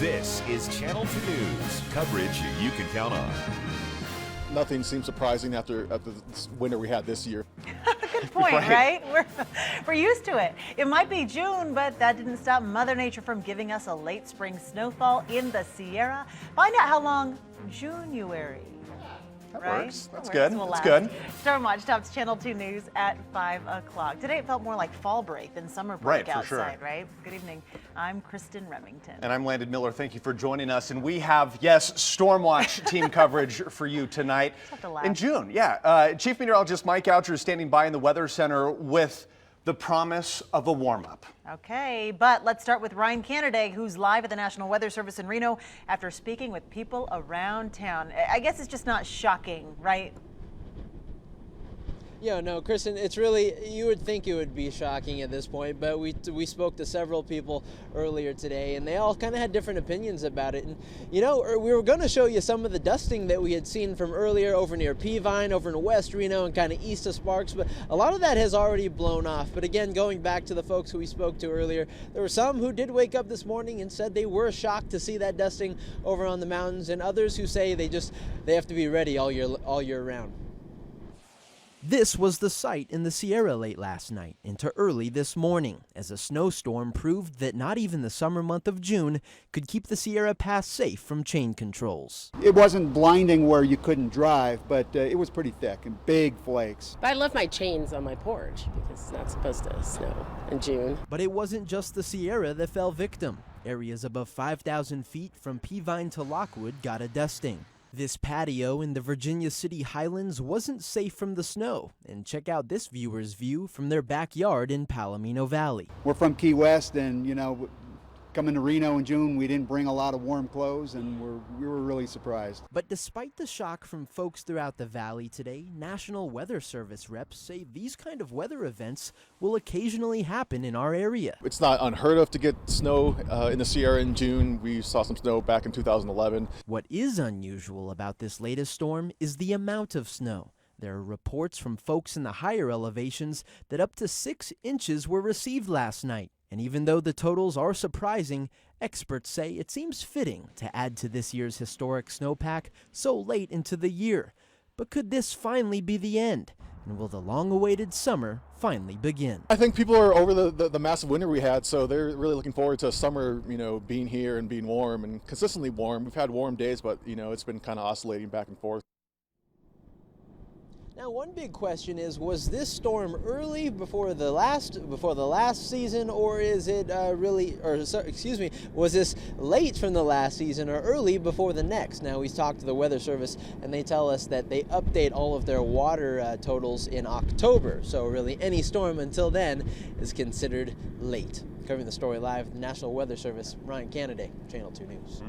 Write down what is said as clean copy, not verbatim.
This is Channel 2 News, coverage you can count on. Nothing seems surprising after the winter we had this year. Good point, right? We're used to it. It might be June, but that didn't stop Mother Nature from giving us a late spring snowfall in the Sierra. Find out how long January. That right? works. That's That good. works. That's good. Stormwatch tops Channel 2 News at 5 o'clock. Today it felt more like fall break than summer break Right, for sure. outside, right? Good evening. I'm Kristen Remington. And I'm Landon Miller. Thank you for joining us. And we have, yes, Stormwatch team coverage for you tonight. Just have to laugh. In June, yeah. Chief Meteorologist Mike Oucher is standing by in the Weather Center with the promise of a warm-up. Okay, but let's start with Ryan Canada, who's live at the National Weather Service in Reno after speaking with people around town. I guess it's just not shocking, right? Yeah, no, Kristen, it's really, you would think it would be shocking at this point, but we spoke to several people earlier today, and they all kind of had different opinions about it. And, you know, we were going to show you some of the dusting that we had seen from earlier over near Peavine, over in West Reno, and kind of east of Sparks, but a lot of that has already blown off. But again, going back to the folks who we spoke to earlier, there were some who did wake up this morning and said they were shocked to see that dusting over on the mountains, and others who say they have to be ready all year round. This was the sight in the Sierra late last night into early this morning, as a snowstorm proved that not even the summer month of June could keep the Sierra Pass safe from chain controls. It wasn't blinding where you couldn't drive, but it was pretty thick and big flakes. But I left my chains on my porch because it's not supposed to snow in June. But it wasn't just the Sierra that fell victim. Areas above 5,000 feet from Peavine to Lockwood got a dusting. This patio in the Virginia City Highlands wasn't safe from the snow, and check out this viewer's view from their backyard in Palomino Valley. We're from Key West, and you know, coming to Reno in June, we didn't bring a lot of warm clothes, and we were really surprised. But despite the shock from folks throughout the valley today, National Weather Service reps say these kind of weather events will occasionally happen in our area. It's not unheard of to get snow in the Sierra in June. We saw some snow back in 2011. What is unusual about this latest storm is the amount of snow. There are reports from folks in the higher elevations that up to 6 inches were received last night. And even though the totals are surprising, experts say it seems fitting to add to this year's historic snowpack so late into the year. But could this finally be the end? And will the long-awaited summer finally begin? I think people are over the massive winter we had, so they're really looking forward to summer, you know, being here and being warm and consistently warm. We've had warm days, but, you know, it's been kind of oscillating back and forth. Now, one big question is, was this storm early before the last season, or is it was this late from the last season or early before the next? Now, we talked to the Weather Service, and they tell us that they update all of their water totals in October. So really, any storm until then is considered late. Covering the story live, National Weather Service, Ryan Canada, Channel 2 News.